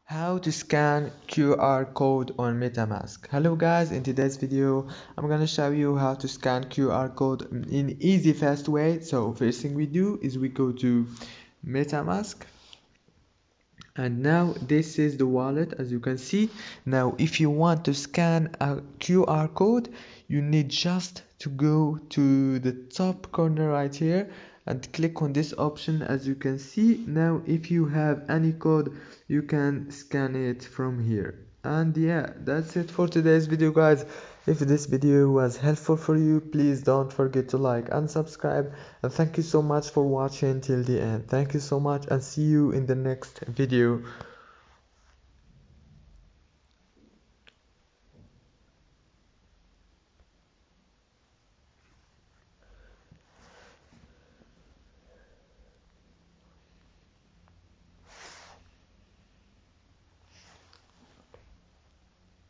How to scan QR code on Metamask. Hello guys, in today's video I'm gonna show you how to scan QR code in easy fast way. So first thing we do is we go to Metamask, and now this is the wallet. As you can see, now if you want to scan a QR code, you need just to go to the top corner right here and click on this option. As you can see, now if you have any code, you can scan it from here. And yeah, that's it for today's video guys. If this video was helpful for you, please don't forget to like and subscribe, and thank you so much for watching till the end. Thank you so much and see you in the next video.